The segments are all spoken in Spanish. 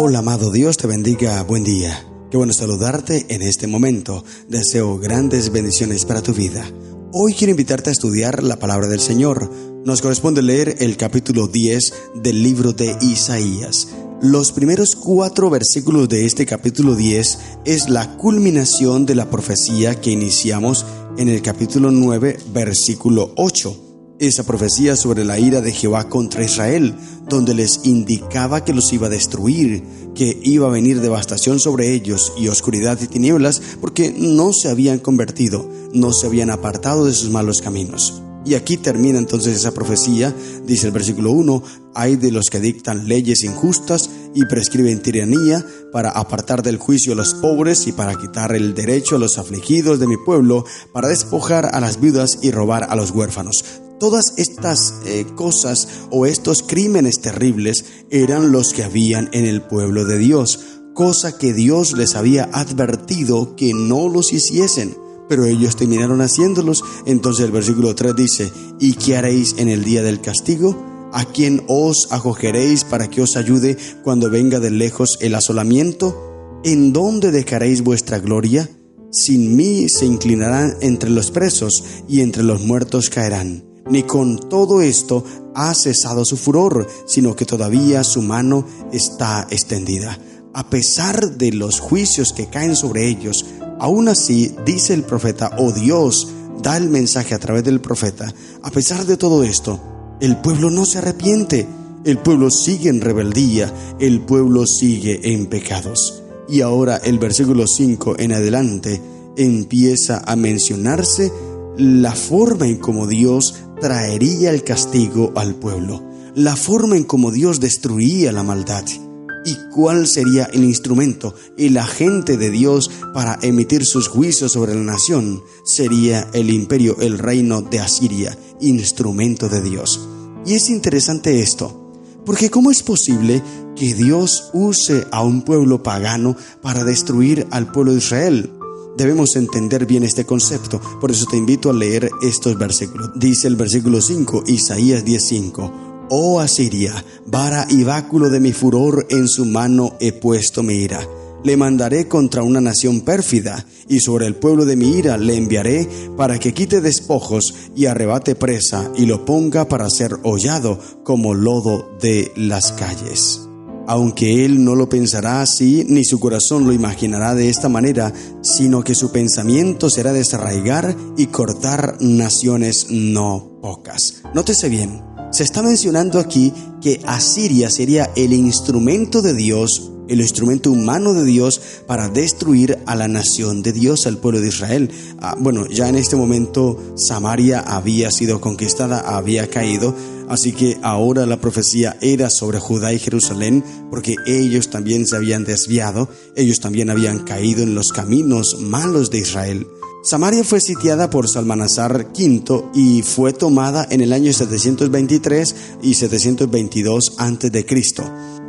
Hola amado, Dios te bendiga, buen día. Qué bueno saludarte en este momento. Deseo grandes bendiciones para tu vida. Hoy quiero invitarte a estudiar la palabra del Señor. Nos corresponde leer el capítulo 10 del libro de Isaías. Los primeros 4 versículos de este capítulo 10 es la culminación de la profecía que iniciamos en el capítulo 9, versículo 8. Esa profecía sobre la ira de Jehová contra Israel, donde les indicaba que los iba a destruir, que iba a venir devastación sobre ellos y oscuridad y tinieblas, porque no se habían convertido, no se habían apartado de sus malos caminos. Y aquí termina entonces esa profecía, dice el versículo 1, hay de los que dictan leyes injustas y prescriben tiranía para apartar del juicio a los pobres y para quitar el derecho a los afligidos de mi pueblo, para despojar a las viudas y robar a los huérfanos. Todas estas cosas o estos crímenes terribles eran los que habían en el pueblo de Dios, cosa que Dios les había advertido que no los hiciesen. Pero ellos terminaron haciéndolos. Entonces el versículo 3 dice, ¿y qué haréis en el día del castigo? ¿A quién os acogeréis para que os ayude cuando venga de lejos el asolamiento? ¿En dónde dejaréis vuestra gloria? Sin mí se inclinarán entre los presos y entre los muertos caerán. Ni con todo esto ha cesado su furor, sino que todavía su mano está extendida. A pesar de los juicios que caen sobre ellos, aún así, dice el profeta, oh Dios, da el mensaje a través del profeta. A pesar de todo esto, el pueblo no se arrepiente, el pueblo sigue en rebeldía, el pueblo sigue en pecados. Y ahora el versículo 5 en adelante empieza a mencionarse la forma en cómo Dios traería el castigo al pueblo, la forma en cómo Dios destruía la maldad. ¿Y cuál sería el instrumento, el agente de Dios para emitir sus juicios sobre la nación? Sería el imperio, el reino de Asiria, instrumento de Dios. Y es interesante esto, porque ¿cómo es posible que Dios use a un pueblo pagano para destruir al pueblo de Israel? Debemos entender bien este concepto, por eso te invito a leer estos versículos. Dice el versículo 5, Isaías 10:5. Oh Asiria, vara y báculo de mi furor, en su mano he puesto mi ira. Le mandaré contra una nación pérfida, y sobre el pueblo de mi ira le enviaré para que quite despojos y arrebate presa, y lo ponga para ser hollado como lodo de las calles. Aunque él no lo pensará así, ni su corazón lo imaginará de esta manera, sino que su pensamiento será desarraigar y cortar naciones no pocas. Nótese bien, se está mencionando aquí que Asiria sería el instrumento de Dios, el instrumento humano de Dios para destruir a la nación de Dios, al pueblo de Israel. Ya en este momento Samaria había sido conquistada, había caído, así que ahora la profecía era sobre Judá y Jerusalén, porque ellos también se habían desviado, ellos también habían caído en los caminos malos de Israel. Samaria fue sitiada por Salmanasar V y fue tomada en el año 723 y 722 a.C.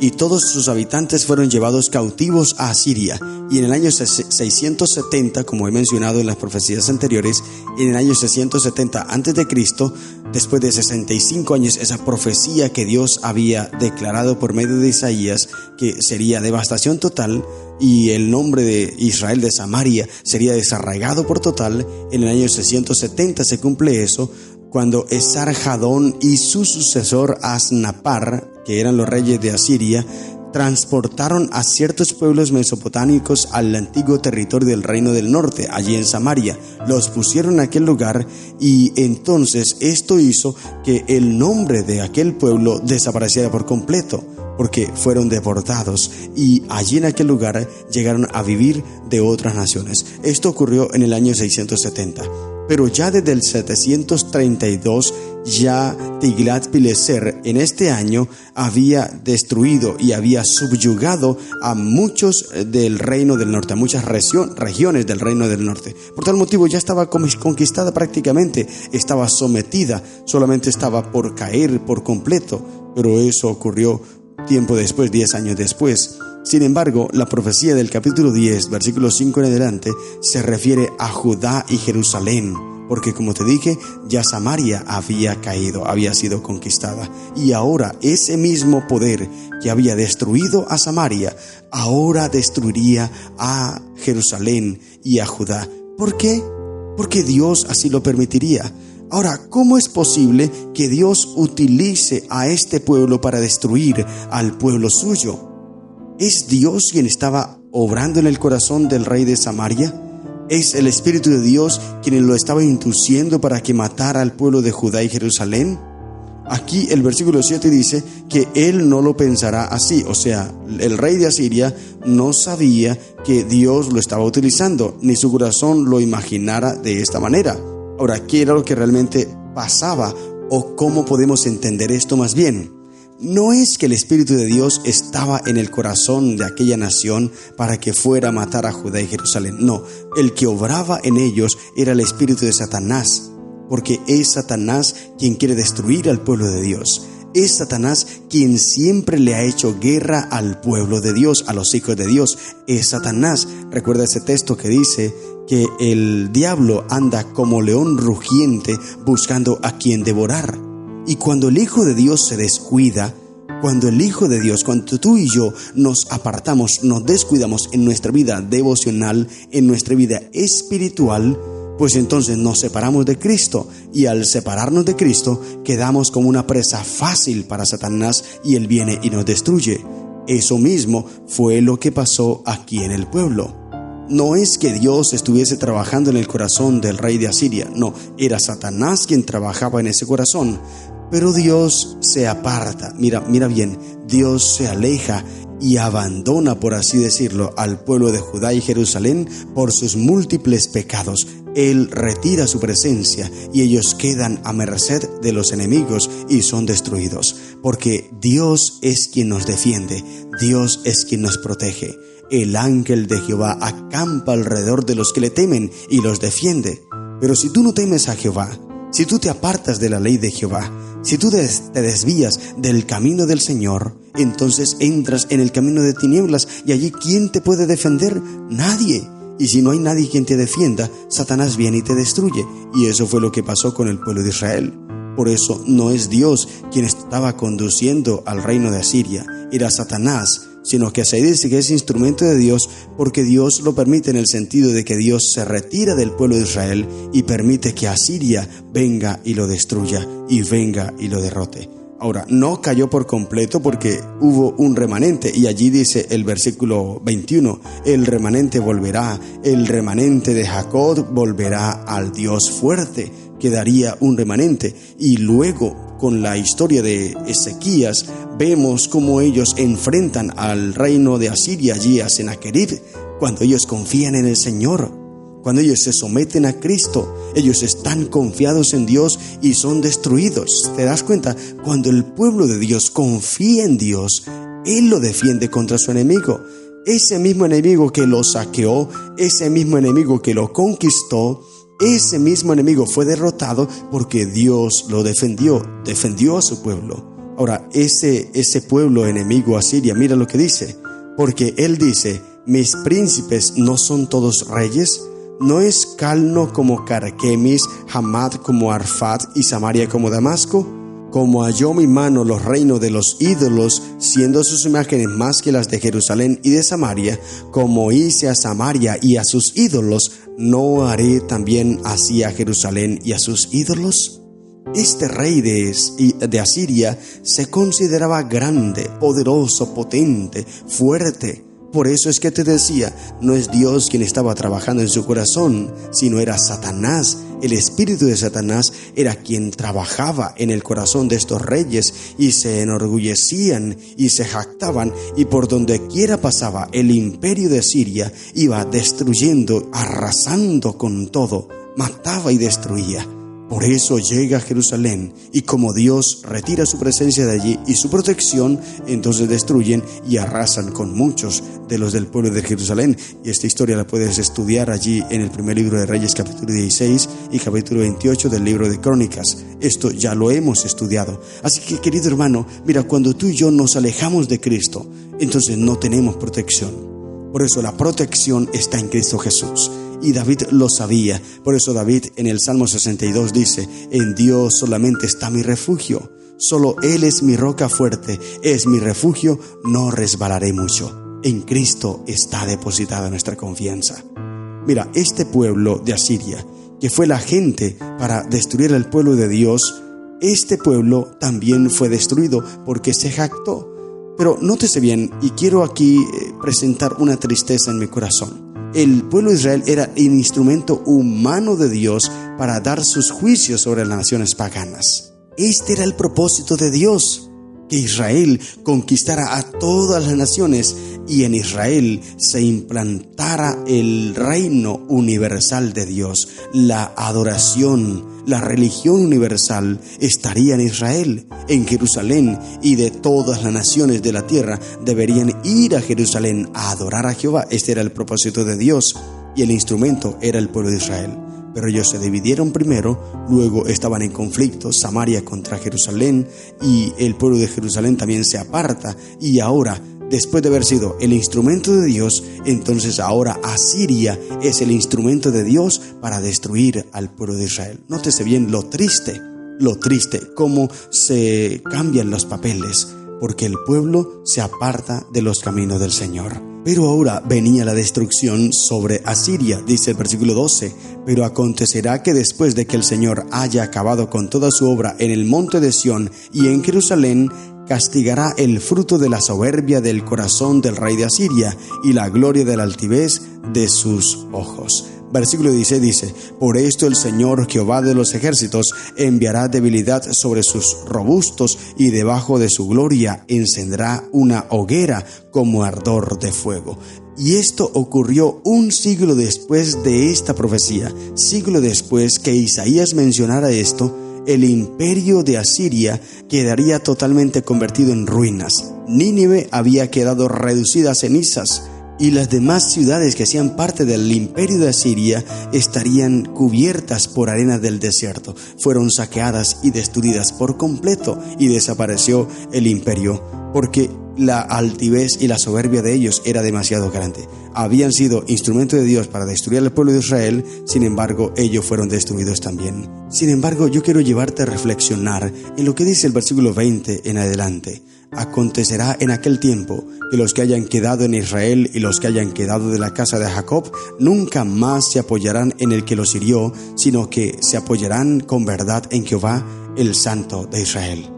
y todos sus habitantes fueron llevados cautivos a Asiria. Y en el año 670, como he mencionado en las profecías anteriores, en el año 670 a.C., después de 65 años, esa profecía que Dios había declarado por medio de Isaías, que sería devastación total, y el nombre de Israel, de Samaria, sería desarraigado por total. En el año 670 se cumple eso, cuando Esarhadón y su sucesor Asnapar, que eran los reyes de Asiria, transportaron a ciertos pueblos mesopotámicos al antiguo territorio del reino del norte, allí en Samaria. Los pusieron en aquel lugar, y entonces esto hizo que el nombre de aquel pueblo desapareciera por completo, porque fueron deportados, y allí en aquel lugar llegaron a vivir de otras naciones. Esto ocurrió en el año 670. Pero ya desde el 732, ya Tiglat-Pileser en este año había destruido y había subyugado a muchos del reino del norte, a muchas regiones del reino del norte. Por tal motivo ya estaba conquistada prácticamente, estaba sometida, solamente estaba por caer por completo. Pero eso ocurrió tiempo después, 10 años después. Sin embargo, la profecía del capítulo 10, versículo 5 en adelante, se refiere a Judá y Jerusalén, porque como te dije, ya Samaria había caído, había sido conquistada. Y ahora ese mismo poder que había destruido a Samaria, ahora destruiría a Jerusalén y a Judá. ¿Por qué? Porque Dios así lo permitiría. Ahora, ¿cómo es posible que Dios utilice a este pueblo para destruir al pueblo suyo? ¿Es Dios quien estaba obrando en el corazón del rey de Samaria? ¿Es el Espíritu de Dios quien lo estaba induciendo para que matara al pueblo de Judá y Jerusalén? Aquí el versículo 7 dice que él no lo pensará así. O sea, el rey de Asiria no sabía que Dios lo estaba utilizando, ni su corazón lo imaginara de esta manera. Ahora, ¿qué era lo que realmente pasaba? ¿O cómo podemos entender esto más bien? No es que el Espíritu de Dios estaba en el corazón de aquella nación para que fuera a matar a Judá y Jerusalén. No, el que obraba en ellos era el espíritu de Satanás, porque es Satanás quien quiere destruir al pueblo de Dios. Es Satanás quien siempre le ha hecho guerra al pueblo de Dios, a los hijos de Dios. Es Satanás. Recuerda ese texto que dice que el diablo anda como león rugiente buscando a quien devorar. Y cuando el Hijo de Dios se descuida, cuando tú y yo nos apartamos, nos descuidamos en nuestra vida devocional, en nuestra vida espiritual, pues entonces nos separamos de Cristo, y al separarnos de Cristo quedamos como una presa fácil para Satanás, y él viene y nos destruye. Eso mismo fue lo que pasó aquí en el pueblo. No es que Dios estuviese trabajando en el corazón del rey de Asiria, no, era Satanás quien trabajaba en ese corazón. Pero Dios se aparta, mira bien, Dios se aleja y abandona, por así decirlo, al pueblo de Judá y Jerusalén por sus múltiples pecados. Él retira su presencia y ellos quedan a merced de los enemigos y son destruidos, porque Dios es quien nos defiende, Dios es quien nos protege. El ángel de Jehová acampa alrededor de los que le temen y los defiende. Pero si tú no temes a Jehová, si tú te apartas de la ley de Jehová, si tú te desvías del camino del Señor, entonces entras en el camino de tinieblas, y allí ¿quién te puede defender? Nadie. Y si no hay nadie quien te defienda, Satanás viene y te destruye. Y eso fue lo que pasó con el pueblo de Israel. Por eso no es Dios quien estaba conduciendo al reino de Asiria, era Satanás, sino que se dice que es instrumento de Dios, porque Dios lo permite en el sentido de que Dios se retira del pueblo de Israel y permite que Asiria venga y lo destruya y venga y lo derrote. Ahora, no cayó por completo porque hubo un remanente, y allí dice el versículo 21, el remanente volverá, el remanente de Jacob volverá al Dios fuerte. Quedaría un remanente. Y luego, con la historia de Ezequías, vemos cómo ellos enfrentan al reino de Asiria allí a Sennacherib, cuando ellos confían en el Señor, cuando ellos se someten a Cristo, ellos están confiados en Dios y son destruidos. ¿Te das cuenta? Cuando el pueblo de Dios confía en Dios, Él lo defiende contra su enemigo. Ese mismo enemigo que lo saqueó, ese mismo enemigo que lo conquistó, ese mismo enemigo fue derrotado porque Dios lo defendió a su pueblo. Ahora, ese pueblo enemigo Asiria, mira lo que dice, porque él dice, mis príncipes no son todos reyes, ¿no es Calno como Carquemis, Hamad como Arfat y Samaria como Damasco? Como halló mi mano los reinos de los ídolos, siendo sus imágenes más que las de Jerusalén y de Samaria, como hice a Samaria y a sus ídolos, ¿no haré también así a Jerusalén y a sus ídolos? Este rey de Asiria se consideraba grande, poderoso, potente, fuerte. Por eso es que te decía, no es Dios quien estaba trabajando en su corazón, sino era Satanás. El espíritu de Satanás era quien trabajaba en el corazón de estos reyes, y se enorgullecían y se jactaban, y por donde quiera pasaba el imperio de Siria iba destruyendo, arrasando con todo, mataba y destruía. Por eso llega a Jerusalén, y como Dios retira su presencia de allí y su protección, entonces destruyen y arrasan con muchos de los del pueblo de Jerusalén. Y esta historia la puedes estudiar allí en el primer libro de Reyes, capítulo 16 y capítulo 28 del libro de Crónicas. Esto ya lo hemos estudiado. Así que, querido hermano, mira, cuando tú y yo nos alejamos de Cristo, entonces no tenemos protección. Por eso la protección está en Cristo Jesús. y David lo sabía. Por eso David en el Salmo 62 dice: en Dios solamente está mi refugio, solo Él es mi roca fuerte, es mi refugio, no resbalaré mucho. En Cristo está depositada nuestra confianza. Mira, este pueblo de Asiria, que fue la gente para destruir al pueblo de Dios, este pueblo también fue destruido porque se jactó. Pero nótese bien, y quiero aquí presentar una tristeza en mi corazón. El pueblo de Israel era el instrumento humano de Dios para dar sus juicios sobre las naciones paganas. Este era el propósito de Dios, que Israel conquistara a todas las naciones y en Israel se implantara el reino universal de Dios. La adoración, la religión universal estaría en Israel, en Jerusalén, y de todas las naciones de la tierra deberían ir a Jerusalén a adorar a Jehová. Este era el propósito de Dios y el instrumento era el pueblo de Israel. Pero ellos se dividieron primero, luego estaban en conflicto, Samaria contra Jerusalén, y el pueblo de Jerusalén también se aparta, y ahora, después de haber sido el instrumento de Dios, entonces ahora Asiria es el instrumento de Dios para destruir al pueblo de Israel. Nótese bien lo triste, cómo se cambian los papeles, porque el pueblo se aparta de los caminos del Señor. Pero ahora venía la destrucción sobre Asiria, dice el versículo 12. Pero acontecerá que después de que el Señor haya acabado con toda su obra en el monte de Sión y en Jerusalén, castigará el fruto de la soberbia del corazón del rey de Asiria y la gloria de la altivez de sus ojos. Versículo 16 dice: por esto el Señor Jehová de los ejércitos enviará debilidad sobre sus robustos y debajo de su gloria encenderá una hoguera como ardor de fuego. Y esto ocurrió un siglo después de esta profecía. Siglo después que Isaías mencionara esto, el imperio de Asiria quedaría totalmente convertido en ruinas. Nínive había quedado reducida a cenizas, y las demás ciudades que hacían parte del imperio de Asiria estarían cubiertas por arena del desierto. Fueron saqueadas y destruidas por completo y desapareció el imperio porque la altivez y la soberbia de ellos era demasiado grande. Habían sido instrumento de Dios para destruir al pueblo de Israel, sin embargo, ellos fueron destruidos también. Sin embargo, yo quiero llevarte a reflexionar en lo que dice el versículo 20 en adelante. Acontecerá en aquel tiempo que los que hayan quedado en Israel y los que hayan quedado de la casa de Jacob nunca más se apoyarán en el que los hirió, sino que se apoyarán con verdad en Jehová, el Santo de Israel.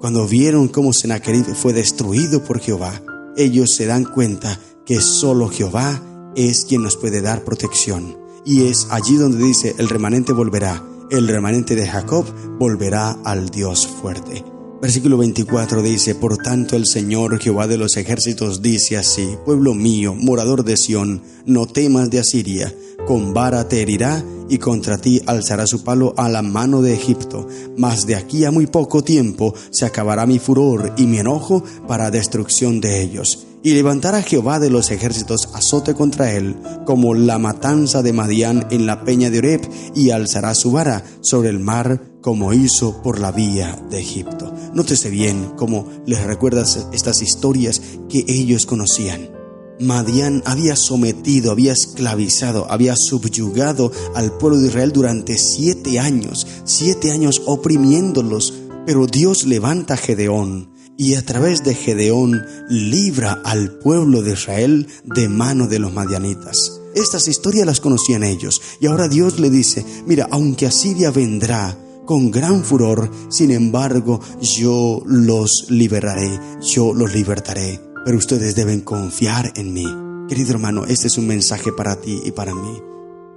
Cuando vieron cómo Sennacherib fue destruido por Jehová, ellos se dan cuenta que solo Jehová es quien nos puede dar protección. Y es allí donde dice: el remanente volverá, el remanente de Jacob volverá al Dios fuerte. Versículo 24 dice: por tanto el Señor Jehová de los ejércitos dice así: pueblo mío, morador de Sión, no temas de Asiria, con vara te herirá y contra ti alzará su palo a la mano de Egipto. Mas de aquí a muy poco tiempo se acabará mi furor y mi enojo para destrucción de ellos. Y levantará Jehová de los ejércitos azote contra él, como la matanza de Madián en la peña de Oreb, y alzará su vara sobre el mar, como hizo por la vía de Egipto. Nótese bien cómo les recuerdas estas historias que ellos conocían. Madián había sometido, había esclavizado, había subyugado al pueblo de Israel durante 7 años oprimiéndolos. Pero Dios levanta a Gedeón y a través de Gedeón libra al pueblo de Israel de mano de los madianitas. Estas historias las conocían ellos y ahora Dios le dice: mira, aunque Asiria vendrá con gran furor, sin embargo yo los libertaré, pero ustedes deben confiar en mí. Querido hermano, este es un mensaje para ti y para mí.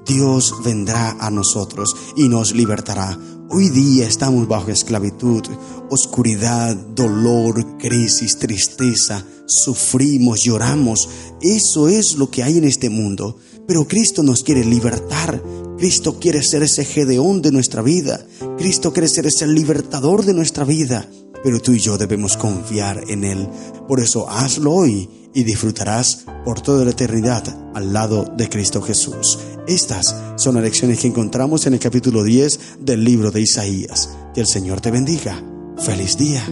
Dios vendrá a nosotros y nos libertará. Hoy día estamos bajo esclavitud, oscuridad, dolor, crisis, tristeza, sufrimos, lloramos. Eso es lo que hay en este mundo. Pero Cristo nos quiere libertar. Cristo quiere ser ese Gedeón de nuestra vida. Cristo quiere ser ese libertador de nuestra vida. Pero tú y yo debemos confiar en Él. Por eso hazlo hoy y disfrutarás por toda la eternidad al lado de Cristo Jesús. Estas son las lecciones que encontramos en el capítulo 10 del libro de Isaías. Que el Señor te bendiga. ¡Feliz día!